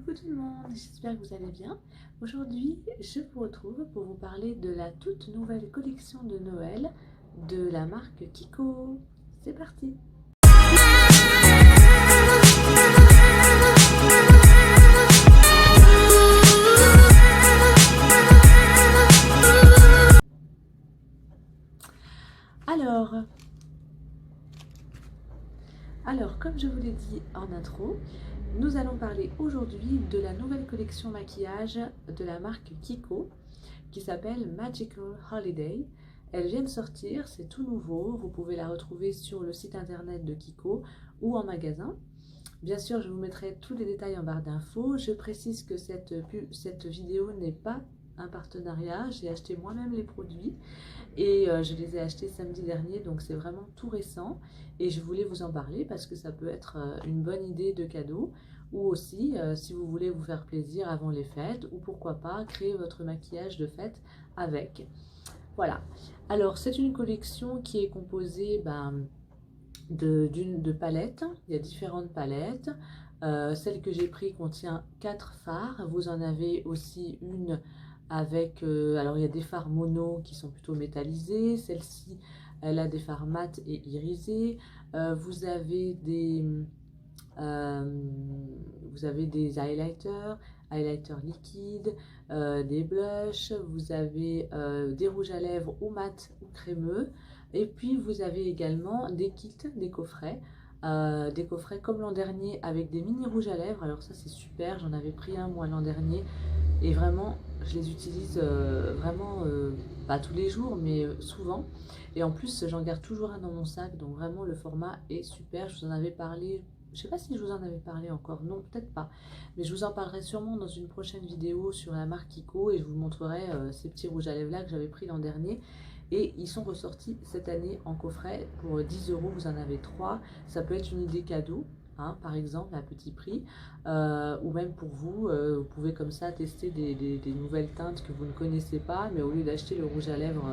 Coucou tout le monde, j'espère que vous allez bien. Aujourd'hui, je vous retrouve pour vous parler de la toute nouvelle collection de Noël de la marque Kiko. C'est parti! Alors, comme je vous l'ai dit en intro, nous allons parler aujourd'hui de la nouvelle collection maquillage de la marque Kiko qui s'appelle Magical Holiday. Elle vient de sortir, c'est tout nouveau, vous pouvez la retrouver sur le site internet de Kiko ou en magasin. Bien sûr, je vous mettrai tous les détails en barre d'infos. Je précise que cette vidéo n'est pas un partenariat, j'ai acheté moi-même les produits et je les ai achetés samedi dernier, donc c'est vraiment tout récent et je voulais vous en parler parce que ça peut être une bonne idée de cadeau ou aussi si vous voulez vous faire plaisir avant les fêtes ou pourquoi pas créer votre maquillage de fête avec. Voilà, alors c'est une collection qui est composée de palettes, il y a différentes palettes. Celle que j'ai pris contient 4 fards, vous en avez aussi une avec, alors il y a des fards mono qui sont plutôt métallisés, celle-ci elle a des fards mat et irisés, vous avez des highlighters liquides, des blushs, vous avez des rouges à lèvres ou mat ou crémeux, et puis vous avez également des kits, des coffrets comme l'an dernier avec des mini rouges à lèvres. Alors ça c'est super, j'en avais pris un moi l'an dernier et vraiment je les utilise vraiment pas tous les jours mais souvent, et en plus j'en garde toujours un dans mon sac, donc vraiment le format est super. Je vous en avais parlé, je sais pas si je vous en avais parlé encore, non peut-être pas, mais je vous en parlerai sûrement dans une prochaine vidéo sur la marque Kiko et je vous montrerai ces petits rouges à lèvres là que j'avais pris l'an dernier. Et ils sont ressortis cette année en coffret pour 10 €, vous en avez 3. Ça peut être une idée cadeau, hein, par exemple à petit prix, ou même pour vous, vous pouvez comme ça tester des nouvelles teintes que vous ne connaissez pas, mais au lieu d'acheter le rouge à lèvres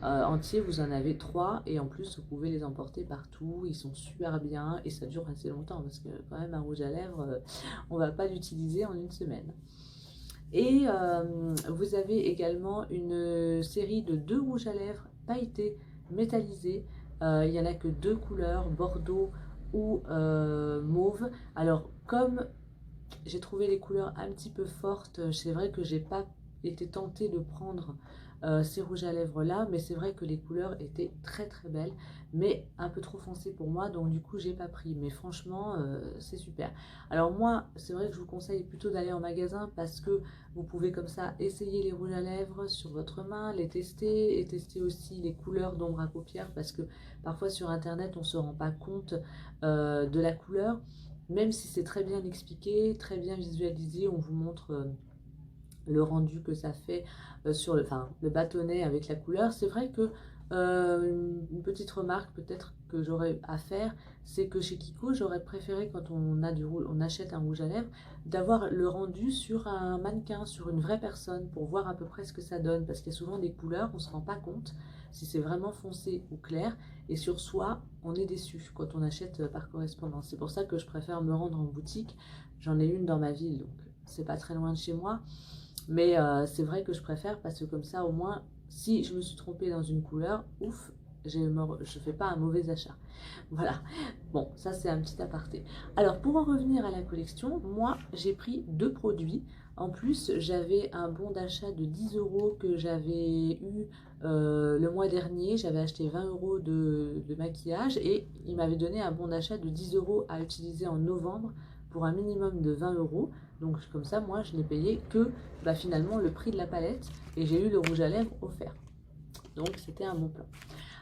entier, vous en avez 3 et en plus vous pouvez les emporter partout. Ils sont super bien et ça dure assez longtemps parce que quand même un rouge à lèvres, on va pas l'utiliser en une semaine. Et vous avez également une série de 2 rouges à lèvres pailletés métallisés. Il n'y en a que 2 couleurs, bordeaux ou mauve. Alors comme j'ai trouvé les couleurs un petit peu fortes, c'est vrai que j'ai pas été tentée de prendre ces rouges à lèvres là, mais c'est vrai que les couleurs étaient très très belles, mais un peu trop foncées pour moi, donc du coup j'ai pas pris, mais franchement c'est super. Alors moi c'est vrai que je vous conseille plutôt d'aller en magasin parce que vous pouvez comme ça essayer les rouges à lèvres sur votre main, les tester et tester aussi les couleurs d'ombre à paupières, parce que parfois sur internet on se rend pas compte de la couleur, même si c'est très bien expliqué, très bien visualisé, on vous montre le rendu que ça fait sur le bâtonnet avec la couleur. C'est vrai que une petite remarque peut-être que j'aurais à faire, c'est que chez Kiko, j'aurais préféré quand on achète un rouge à lèvres, d'avoir le rendu sur un mannequin, sur une vraie personne, pour voir à peu près ce que ça donne, parce qu'il y a souvent des couleurs, on ne se rend pas compte si c'est vraiment foncé ou clair, et sur soi, on est déçu quand on achète par correspondance. C'est pour ça que je préfère me rendre en boutique. J'en ai une dans ma ville, donc c'est pas très loin de chez moi. Mais c'est vrai que je préfère parce que comme ça, au moins, si je me suis trompée dans une couleur, ouf, je ne fais pas un mauvais achat. Voilà, bon, ça c'est un petit aparté. Alors, pour en revenir à la collection, moi, j'ai pris 2 produits. En plus, j'avais un bon d'achat de 10 € que j'avais eu le mois dernier. J'avais acheté 20 € de maquillage et il m'avait donné un bon d'achat de 10 € à utiliser en novembre pour un minimum de 20 €. Donc comme ça, moi, je n'ai payé que finalement le prix de la palette et j'ai eu le rouge à lèvres offert. Donc c'était un bon plan.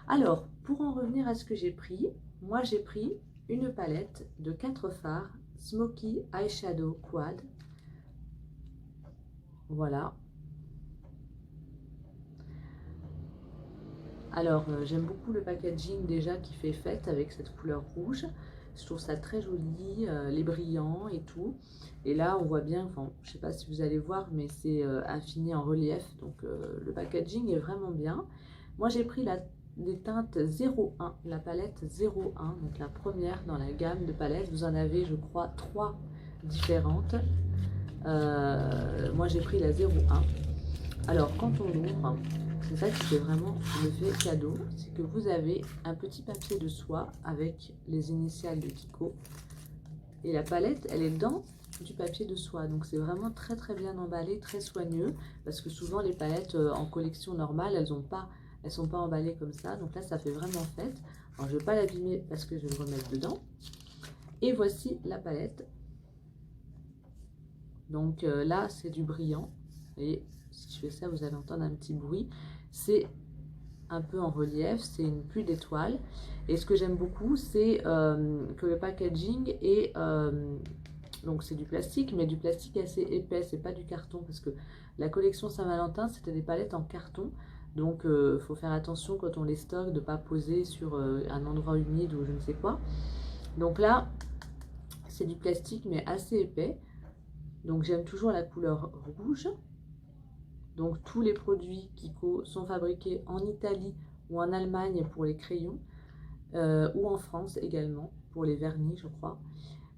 Alors, pour en revenir à ce que j'ai pris, moi j'ai pris une palette de 4 fards Smoky Eyeshadow Quad. Voilà. Alors, j'aime beaucoup le packaging déjà qui fait fête avec cette couleur rouge. Je trouve ça très joli, les brillants et tout. Et là, on voit bien, enfin, je sais pas si vous allez voir, mais c'est affiné en relief. Donc, le packaging est vraiment bien. Moi, j'ai pris les teintes 01, la palette 01, donc la première dans la gamme de palettes. Vous en avez, je crois, 3 différentes. Moi j'ai pris la 01. Alors quand on ouvre, c'est ça qui fait vraiment l'effet cadeau, c'est que vous avez un petit papier de soie avec les initiales de Kiko. Et la palette, elle est dans du papier de soie. Donc c'est vraiment très très bien emballé, très soigneux. Parce que souvent les palettes en collection normale, elles sont pas emballées comme ça. Donc là, ça fait vraiment fête. Alors je ne vais pas l'abîmer parce que je vais le remettre dedans. Et voici la palette. Donc là, c'est du brillant. Et si je fais ça, vous allez entendre un petit bruit. C'est un peu en relief, c'est une pluie d'étoiles. Et ce que j'aime beaucoup, c'est que le packaging est... donc c'est du plastique, mais du plastique assez épais, c'est pas du carton. Parce que la collection Saint-Valentin, c'était des palettes en carton. Donc faut faire attention quand on les stocke, de ne pas poser sur un endroit humide ou je ne sais quoi. Donc là, c'est du plastique, mais assez épais. Donc j'aime toujours la couleur rouge. Donc tous les produits Kiko sont fabriqués en Italie ou en Allemagne pour les crayons, ou en France également pour les vernis, je crois.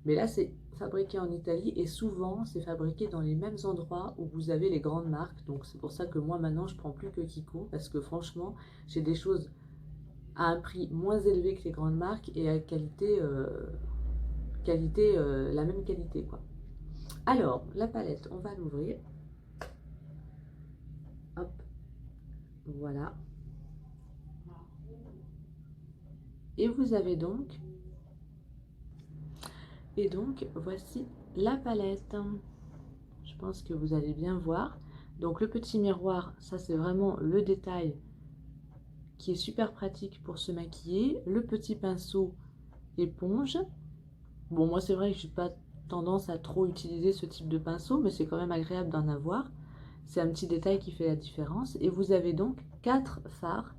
Mais là, c'est fabriqué en Italie et souvent, c'est fabriqué dans les mêmes endroits où vous avez les grandes marques. Donc c'est pour ça que moi, maintenant, je prends plus que Kiko parce que franchement, j'ai des choses à un prix moins élevé que les grandes marques et à qualité, la même qualité, quoi. Alors, la palette, on va l'ouvrir. Hop, voilà. Et vous avez donc... Et donc, voici la palette. Je pense que vous allez bien voir. Donc, le petit miroir, ça, c'est vraiment le détail qui est super pratique pour se maquiller. Le petit pinceau éponge. Bon, moi, c'est vrai que je n'ai pas tendance à trop utiliser ce type de pinceau, mais c'est quand même agréable d'en avoir. C'est un petit détail qui fait la différence. Et vous avez donc 4 fards.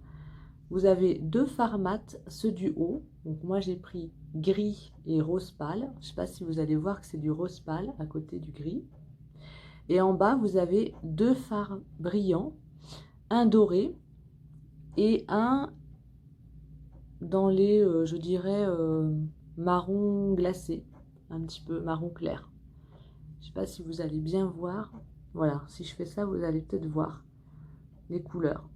Vous avez 2 fards mat, ceux du haut. Donc moi j'ai pris gris et rose pâle. Je ne sais pas si vous allez voir que c'est du rose pâle à côté du gris. Et en bas vous avez 2 fards brillants, un doré et un dans les, je dirais, marron glacé, un petit peu marron clair. Je ne sais pas si vous allez bien voir. Voilà, si je fais ça, vous allez peut-être voir les couleurs.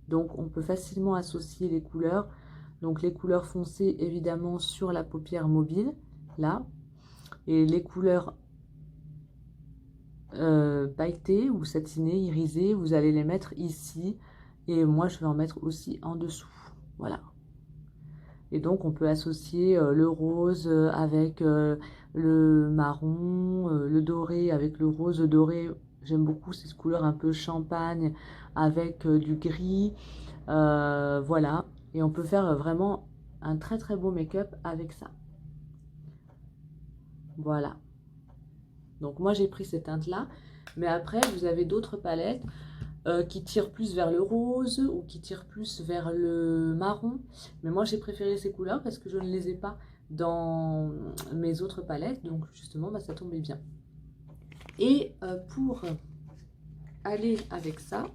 Donc on peut facilement associer les couleurs. Donc les couleurs foncées évidemment sur la paupière mobile, là. Et les couleurs pailletées ou satinées, irisées, vous allez les mettre ici. Et moi je vais en mettre aussi en dessous. Voilà. Et donc on peut associer le rose avec le marron, le doré avec le rose doré. J'aime beaucoup ces couleurs un peu champagne avec du gris. Voilà. Et on peut faire vraiment un très très beau make-up avec ça. Voilà. Donc moi j'ai pris ces teintes-là. Mais après vous avez d'autres palettes qui tirent plus vers le rose ou qui tirent plus vers le marron. Mais moi j'ai préféré ces couleurs parce que je ne les ai pas dans mes autres palettes. Donc justement ça tombait bien. Et pour aller avec ça,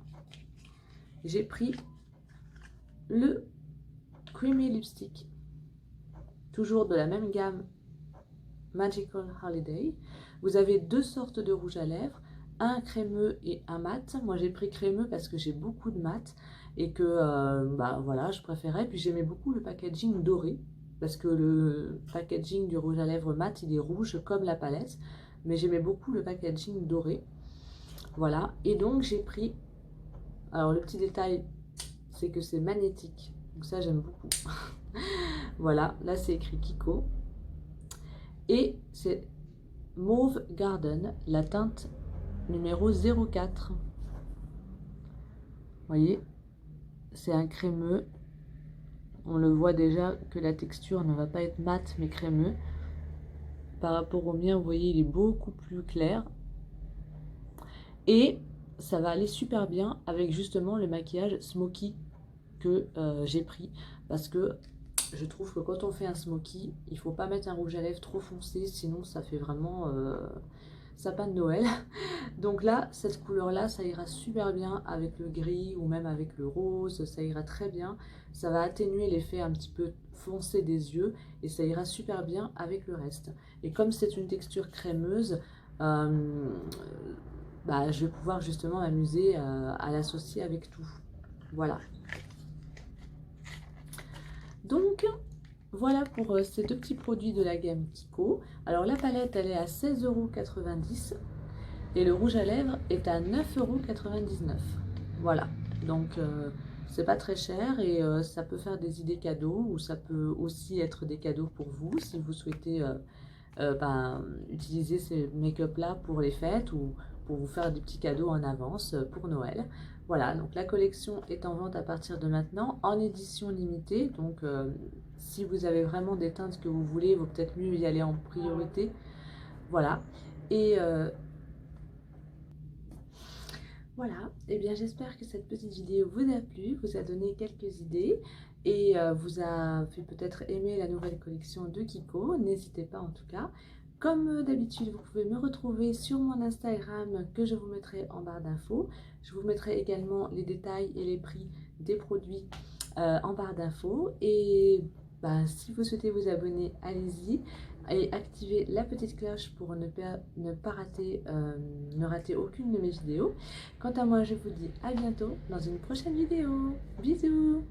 j'ai pris le Creamy Lipstick. Toujours de la même gamme Magical Holiday. Vous avez 2 sortes de rouge à lèvres, un crémeux et un mat. Moi j'ai pris crémeux parce que j'ai beaucoup de mat et que bah voilà, je préférais. Puis j'aimais beaucoup le packaging doré parce que le packaging du rouge à lèvres mat il est rouge comme la palette, mais j'aimais beaucoup le packaging doré. Voilà, et donc j'ai pris, alors le petit détail c'est que c'est magnétique, donc ça j'aime beaucoup. Voilà, là c'est écrit Kiko et c'est Mauve Garden, la teinte numéro 04. Vous voyez, c'est un crémeux. On le voit déjà que la texture ne va pas être mate mais crémeux. Par rapport au mien, vous voyez, il est beaucoup plus clair. Et ça va aller super bien avec justement le maquillage smoky que j'ai pris. Parce que je trouve que quand on fait un smoky, il ne faut pas mettre un rouge à lèvres trop foncé, sinon ça fait vraiment sapin de Noël. Donc là, cette couleur-là, ça ira super bien avec le gris ou même avec le rose, ça ira très bien. Ça va atténuer l'effet un petit peu foncé des yeux et ça ira super bien avec le reste. Et comme c'est une texture crémeuse, bah, je vais pouvoir justement m'amuser à l'associer avec tout. Voilà. Donc, voilà pour ces deux petits produits de la gamme Kiko. Alors la palette, elle est à 16,90 € et le rouge à lèvres est à 9,99 €. Voilà, donc c'est pas très cher et ça peut faire des idées cadeaux ou ça peut aussi être des cadeaux pour vous si vous souhaitez utiliser ces make-up là pour les fêtes ou pour vous faire des petits cadeaux en avance pour Noël. Voilà, donc la collection est en vente à partir de maintenant en édition limitée. Donc si vous avez vraiment des teintes que vous voulez, il vaut peut-être mieux y aller en priorité. Voilà. Et voilà, et bien j'espère que cette petite vidéo vous a plu, vous a donné quelques idées et vous a fait peut-être aimer la nouvelle collection de Kiko. N'hésitez pas en tout cas. Comme d'habitude, vous pouvez me retrouver sur mon Instagram que je vous mettrai en barre d'infos. Je vous mettrai également les détails et les prix des produits en barre d'infos. Et bah, si vous souhaitez vous abonner, allez-y et activez la petite cloche pour ne pas rater, ne rater aucune de mes vidéos. Quant à moi, je vous dis à bientôt dans une prochaine vidéo. Bisous!